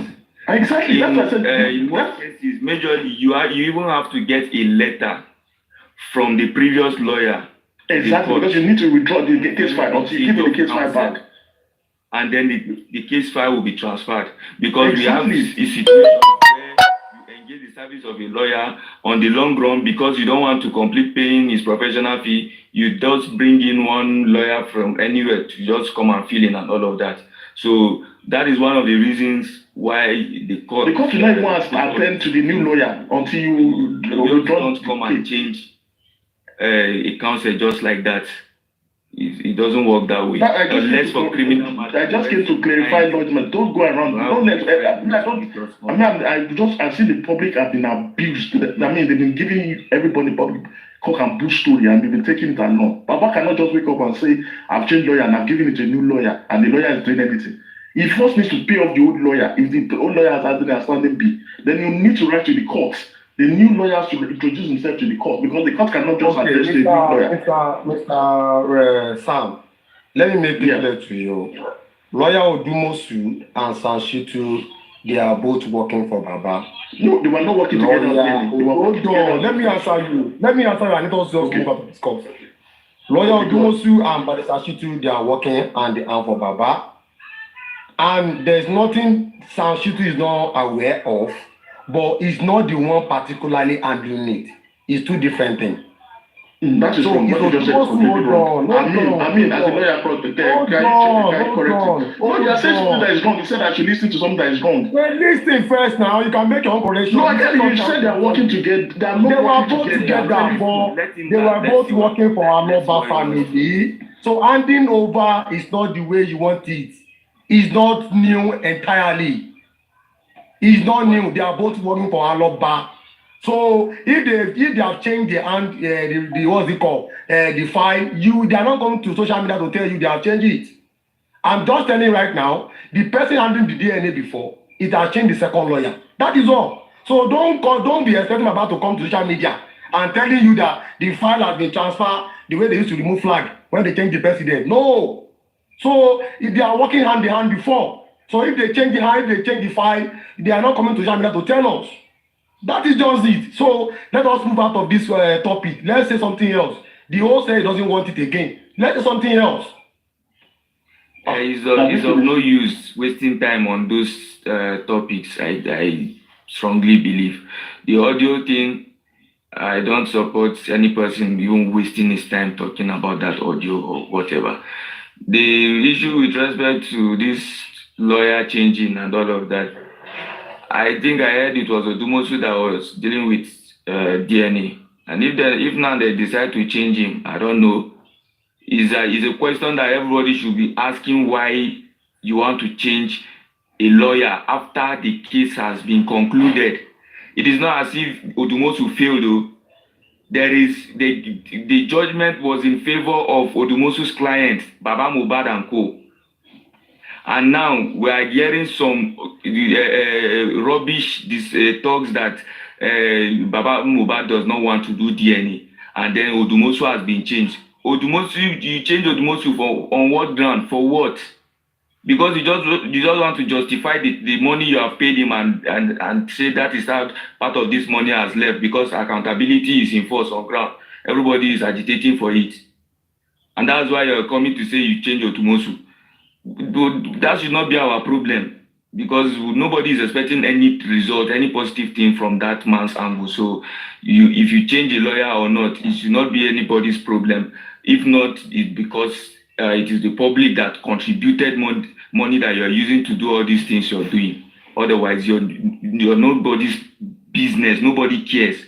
Exactly. That's what I said. In most cases, majorly, you even have to get a letter from the previous lawyer. Exactly, because you need to withdraw the case file until you give me the case file back. And then the case file will be transferred. Because we have a situation where you engage the service of a lawyer on the long run because you don't want to complete paying his professional fee. You just bring in one lawyer from anywhere to just come and fill in and all of that. So that is one of the reasons why the court will not even attend to the new lawyer until you don't come and change a counsel just like that. It doesn't work that way. Unless for criminal matter. I just came to clarify lodgement. Don't go around. Don't let. I see the public have been abused. I mean, they've been giving everybody public cock and bull story, and they've been taking it along. Baba cannot just wake up and say, "I've changed lawyer and I've given it to a new lawyer," and the lawyer is doing anything. He first needs to pay off the old lawyer. If the old lawyer has an outstanding bill, then you need to write to the court. The new lawyer should introduce himself to the court because the court cannot just address the new lawyer. Mr. Sam, let me make it clear to you. Lawyer Odumosu and Sanshitu, they are both working for Baba. No, they were not working together. Hold on, let me answer you. I need us just move up to discuss. Lawyer Odumosu and Baba Sanshitu, they are working and for Baba. And there's nothing Sanshitu is not aware of, but it's not the one particularly handling it. It's two different things. That is so wrong. What you just said completely wrong. I mean, as a lawyer, can you correct it? No, you are saying something that is wrong. You said I should listen to something that is wrong. Well, listen first now. You can make your own correction. No, you said they are working together. They are not working together. They were both working for Anoba family. So handing over is not the way you want it. It's not new entirely. It's not new. They are both working for Aloba. So if they have changed the hand, the what's it called, the file, they are not coming to social media to tell you they have changed it. I'm just telling you right now, the person handling the DNA before, it has changed the second lawyer. That is all. So don't be expecting about to come to social media and telling you that the file has been transferred the way they used to remove flag when they changed the president. No. So if they are working hand in hand before, so if they change the hand, if they change the file, they are not coming to social media to tell us. That is just it. So let us move out of this topic. Let's say something else. The host said he doesn't want it again. Let's say something else. It's of no use wasting time on those topics. I strongly believe. The audio thing, I don't support any person even wasting his time talking about that audio or whatever. The issue with respect to this lawyer changing and all of that, I think I heard it was Odumosu that was dealing with DNA. And if now they decide to change him, I don't know. It's a question that everybody should be asking, why you want to change a lawyer after the case has been concluded. It is not as if Odumosu failed though. There is the judgment was in favor of Odumosu's client, Baba Mohbad and Co. And now we are hearing some rubbish, these talks that Baba Mohbad does not want to do DNA, and then Odumosu has been changed. Odumosu, you change Odumosu on what ground? For what? Because you just want to justify the money you have paid him and say that is how part of this money has left because accountability is enforced on ground. Everybody is agitating for it. And that's why you're coming to say you change Odumosu. That should not be our problem because nobody is expecting any result, any positive thing from that man's angle. So if you change a lawyer or not, it should not be anybody's problem. If not, it's because it is the public that contributed money that you're using to do all these things you're doing. Otherwise, you're nobody's business. Nobody cares.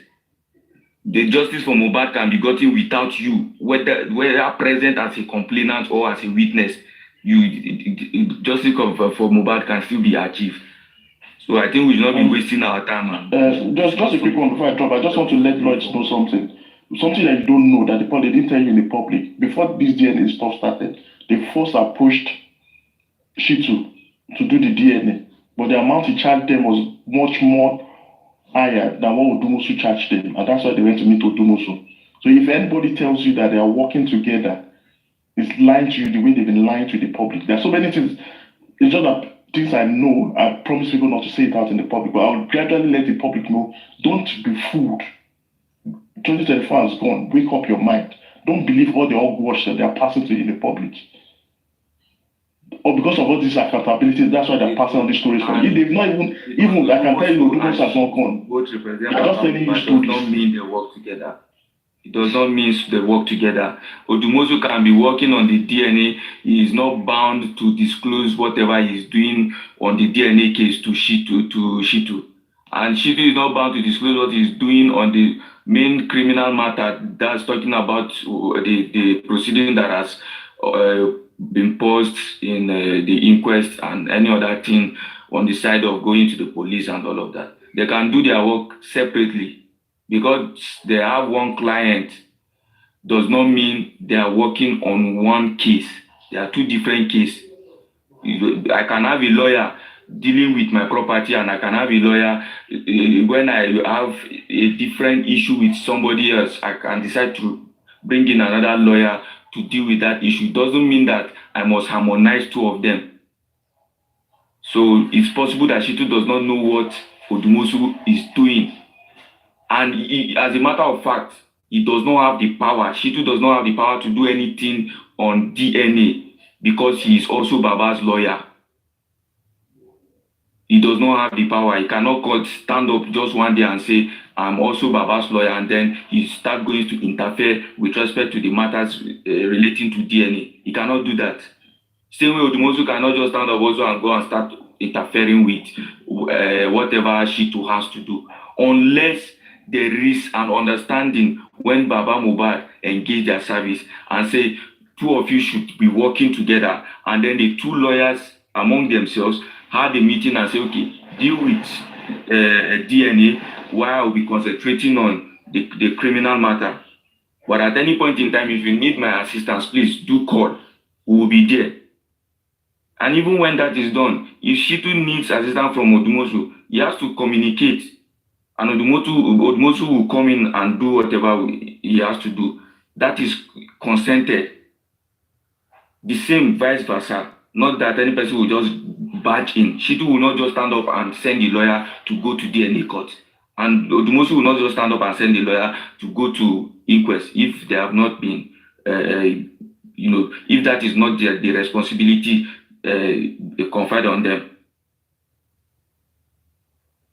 The justice for Mohbad can be gotten without you, whether present as a complainant or as a witness. Justice for Mohbad can still be achieved. So I think we should not be wasting our time. Just a quick one before I drop. I just want to let Lloyd know something. Something that you don't know that they didn't tell you in the public. Before this DNA stuff started, they first approached Shitu to do the DNA, but the amount he charged them was much more higher than what Odumosu charged them, and that's why they went to meet Odumosu. So if anybody tells you that they are working together, it's lying to you the way they've been lying to the public. There are so many things. It's just that things I know. I promise people not to say it out in the public, but I'll gradually let the public know. Don't be fooled. 2024 is gone. Wake up your mind. Don't believe all the hogwash that they are passing to you in the public. Or because of all this accountability, that's why they're passing on these stories for you. They've not even I can tell you, Odumosu has not gone. Both represent I'm just telling you stories. Does not mean they work together. It does not mean they work together. Odumosu can be working on the DNA. He is not bound to disclose whatever he is doing on the DNA case to Shitu. And Shitu is not bound to disclose what he is doing on the main criminal matter that's talking about the proceeding that has been paused in the inquest and any other thing on the side of going to the police and all of that. They can do their work separately. Because they have one client does not mean they are working on one case. There are two different cases. I can have a lawyer dealing with my property, and I can have a lawyer when I have a different issue with somebody else. I can decide to bring in another lawyer to deal with that issue. It doesn't mean that I must harmonize two of them. So it's possible that Shitu does not know what Odumosu is doing. And as a matter of fact, he does not have the power. Shitu does not have the power to do anything on DNA because he is also Baba's lawyer. He does not have the power. He cannot stand up just one day and say, I'm also Baba's lawyer, and then he start going to interfere with respect to the matters relating to DNA. He cannot do that. Same way Odumosu cannot just stand up also and go and start interfering with whatever Shitu has to do. Unless there is an understanding when Baba Mohbad engage their service and say, two of you should be working together, and then the two lawyers among themselves had a meeting and say, okay, deal with DNA while I'll be concentrating on the criminal matter. But at any point in time, if you need my assistance, please do call. We will be there. And even when that is done, if Shitu needs assistance from Odumosu, he has to communicate. And Odumosu will come in and do whatever he has to do. That is consented. The same vice versa. Not that any person will just barge in. Shitu will not just stand up and send the lawyer to go to DNA court. And Odumosu will not just stand up and send the lawyer to go to inquest if they have not been, if that is not the responsibility conferred on them.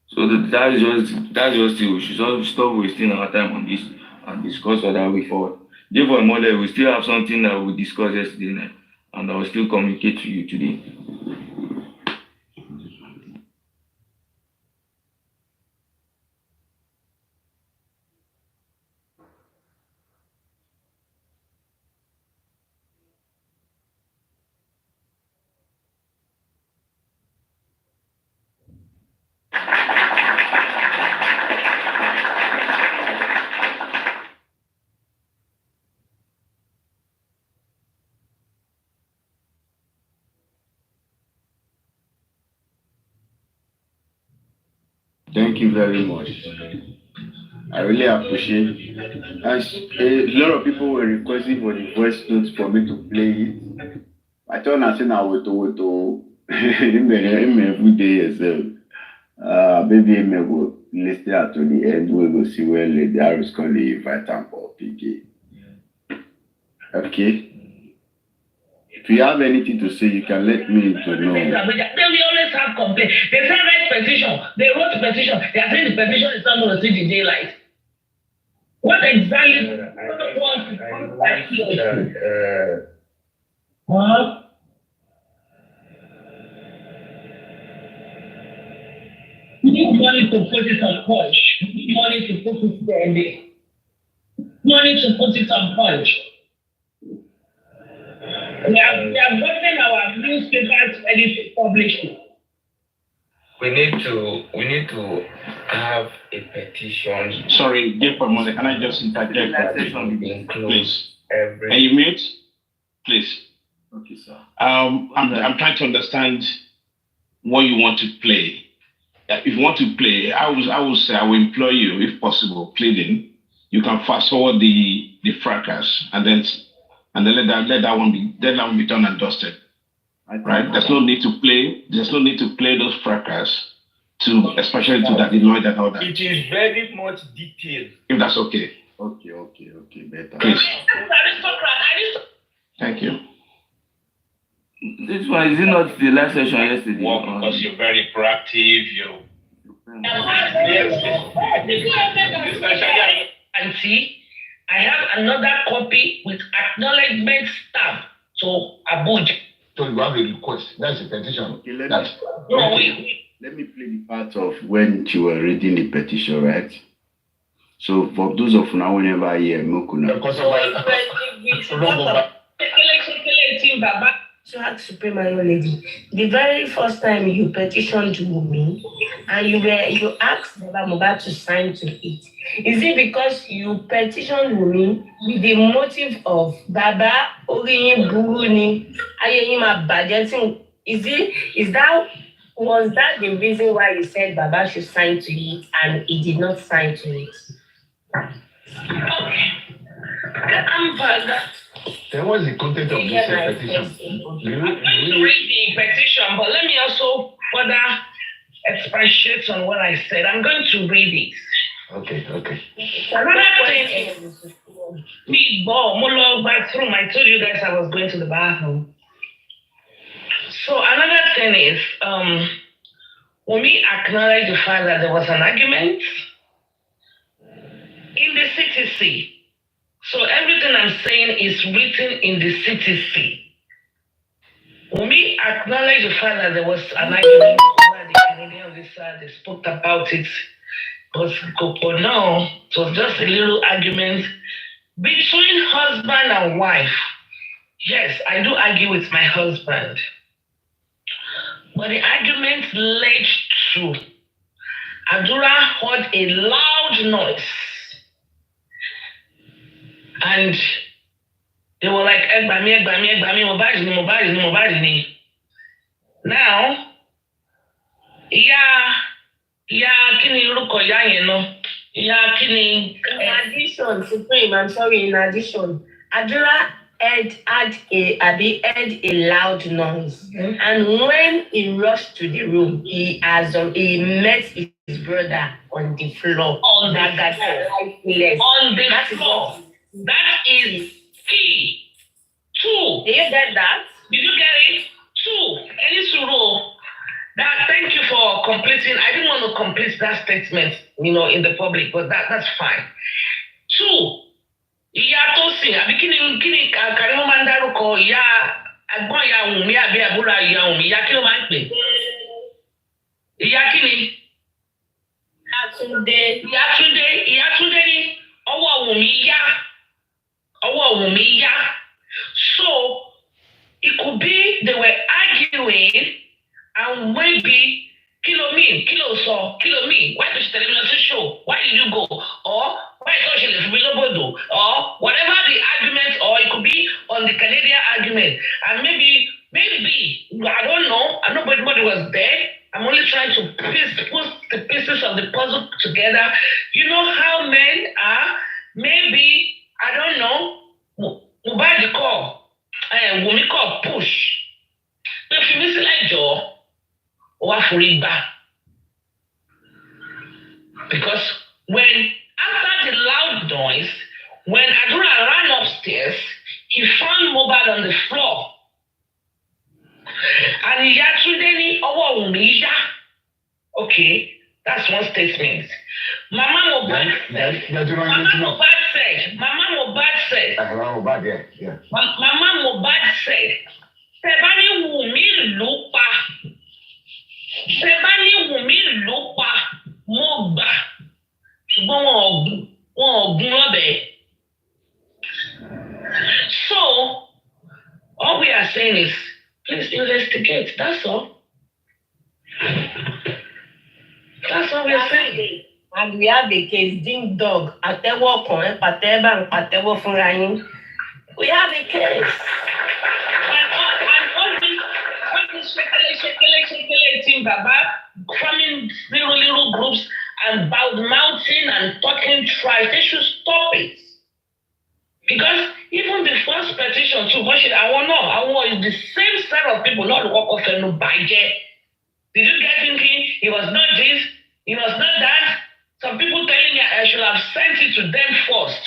So that's just it. We should stop wasting our time on this and discuss other way forward. Therefore, Mole, we still have something that we discussed yesterday night, and I will still communicate to you today. Thank you very much. I really appreciate it. As a lot of people were requesting for the voice notes for me to play it. I told Nasin I would to every day yourself. Maybe I will listen to the end. We will see where Lady Harris can invite them for PK. Okay. If you have anything to say, you can let me know. They will always have complaints. They say write petition. They wrote the petition. They are saying the petition is not going to see the daylight. What exactly? Huh? We need money to put it on punch. We need money to put it there. Money to put it on punch. We have gotten our newspapers ready to publish it. We need to have a petition. Sorry, dear Mole, can I just interject? Please. Can you mute? Please. Okay, sir. I'm trying to understand what you want to play. If you want to play, I will say I will implore you, if possible, pleading. You can fast forward the fracas and then let that one be done and dusted. Right? There's no need to play those fracas especially to that Illinois and all that. It is very much detailed. If that's okay. Okay, better. Please. Thank you. This one is it not the last session yesterday? Because you're very proactive. And see, I have another copy with acknowledgement stamp. So Abuja. So you have a request. That's a petition. Okay, let me play the part of when you were reading the petition, right? So for those of now, whenever I hear Mokuna. Team Baba. To ask Supreme Royal Lady, the very first time you petitioned Yomi and you asked Baba Mohbad to sign to it, is it because you petitioned Yomi with the motive of Baba Oriyin Buruni Ayeyin Budgeting? Was that the reason why you said Baba should sign to it and he did not sign to it? Okay. I'm Baba. Then what's the content of this petition? I'm going to read the petition, but let me also further expatiate on what I said. I'm going to read it. Okay. Another thing is, big ball, Molo bathroom. I told you guys I was going to the bathroom. So another thing is, when we acknowledge the fact that there was an argument in the CTC. So everything I'm saying is written in the CTC. When we acknowledge the fact that there was an argument over the Canadian visa, they spoke about it. But no, it was just a little argument between husband and wife. Yes, I do argue with my husband. But the argument led to Adura heard a loud noise. And they were like, Egbami, Mohbad. Now, In addition, Supreme, I'm sorry, in addition, Adura had a loud noise. Mm-hmm. And when he rushed to the room, he met his brother on the floor. On the floor. That is key. 2. Did you get that? Did you get it? 2. Thank you for completing. I didn't want to complete that statement, in the public, but that's fine. 2. Ìyá tó sìn, àbí kí ni Karimot máa ń dárúkọ ìyá àgbọ̀n ìyá Wùnmí àbí àbúrò ìyá Wùnmí, ìyá kí ló máa ń pè? Ìyá kí ni? Ìyá Túndé ní ọwọ́ Wùnmí yá. So it could be they were arguing and maybe kilo mean, why did you tell me not to show? Why did you go? Or why don't you let me know? Or whatever the argument, or it could be on the Canadian argument. And maybe, I don't know, and nobody was there. I'm only trying to put the pieces of the puzzle together. You know how men are, maybe, I don't know, Mohbad call, Wunmi call push. But if you miss it like Joe, or for it back. Because after the loud noise, when Adura ran upstairs, he found Mohbad on the floor. And he actually okay, that's one statement. Mama Mohbad said. Mama Mohbad said, Sebani Wunmi lupa Mogba. So, all we are saying is, please investigate. That's all. That's all we are saying. And we have a case, ding dog, atewo kan, patewo funra yin. We have a case. Shekele, Baba, forming little groups and mounting and talking trash. They should stop it. Because even the first petition to worship, I want the same set of people, not walk off and budget. Did you get thinking it was not this, it was not that? Some people telling me I should have sent it to them first.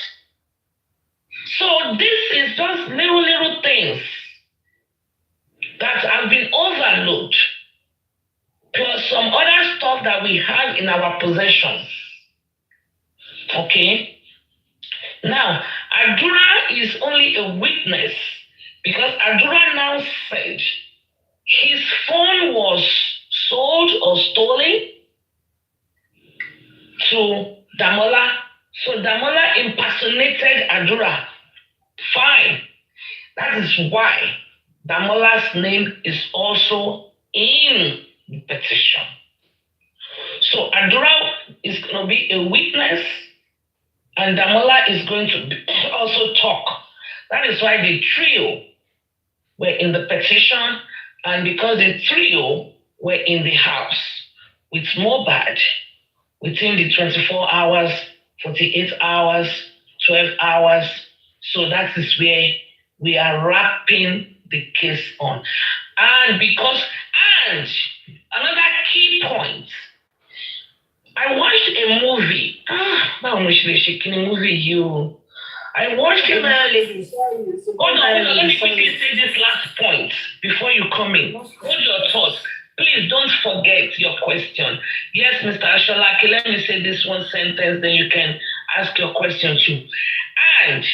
So this is just little things that have been overlooked, plus some other stuff that we have in our possession. Okay? Now, Adura is only a witness because Adura now said his phone was sold or stolen to Damola. So Damola impersonated Adura. Fine. That is why Damola's name is also in the petition. So Adura is going to be a witness, and Damola is going to also talk. That is why the trio were in the petition, and because the trio were in the house with Mohbad within the 24 hours, 48 hours, 12 hours. So that is where we are wrapping the case on. And another key point, I watched a movie. I watched a movie. Hold on, let me quickly say this last point before you come in. Hold your thoughts. Please don't forget your question. Yes, Mr. Asholaki, let me say this one sentence, then you can ask your question too. And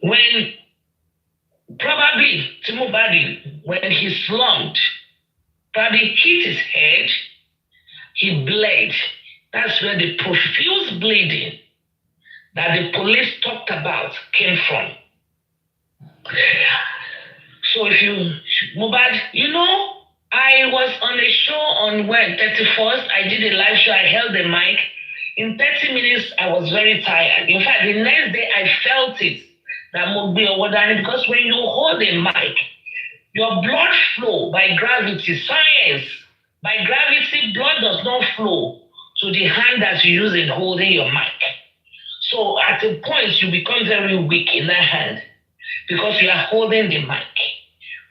when probably Timobadi, when he slumped, probably hit his head, he bled. That's where the profuse bleeding that the police talked about came from. So if you, Mohbad, I was on a show on 31st. I did a live show. I held the mic. In 30 minutes, I was very tired. In fact, the next day, I felt it. That Mogbe or Wadani, because when you hold a mic, your blood flow by gravity, science, by gravity, blood does not flow to the hand that you use in holding your mic. So at a point, you become very weak in that hand because you are holding the mic.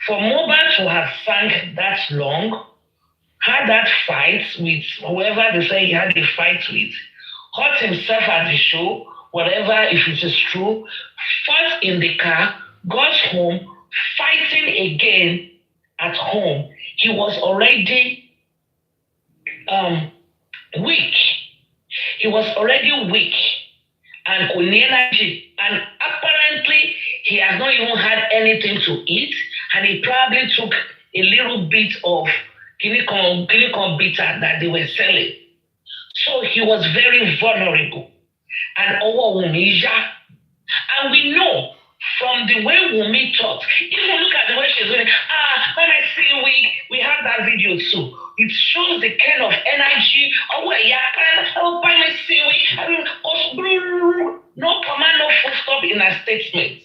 For Mohbad to have sank that long, had that fight with whoever they say he had a fight with, hurt himself at the show, whatever, if it is true, fought in the car, got home, fighting again at home. He was already weak. He was already weak and with energy. And apparently, he has not even had anything to eat. And he probably took a little bit of Kinikon bitter that they were selling. So he was very vulnerable. And Omowummi, and we know from the way Wunmi talks, even look at the way she's doing, when I see we have that video too. It shows the kind of energy, no command, no full stop in her statement.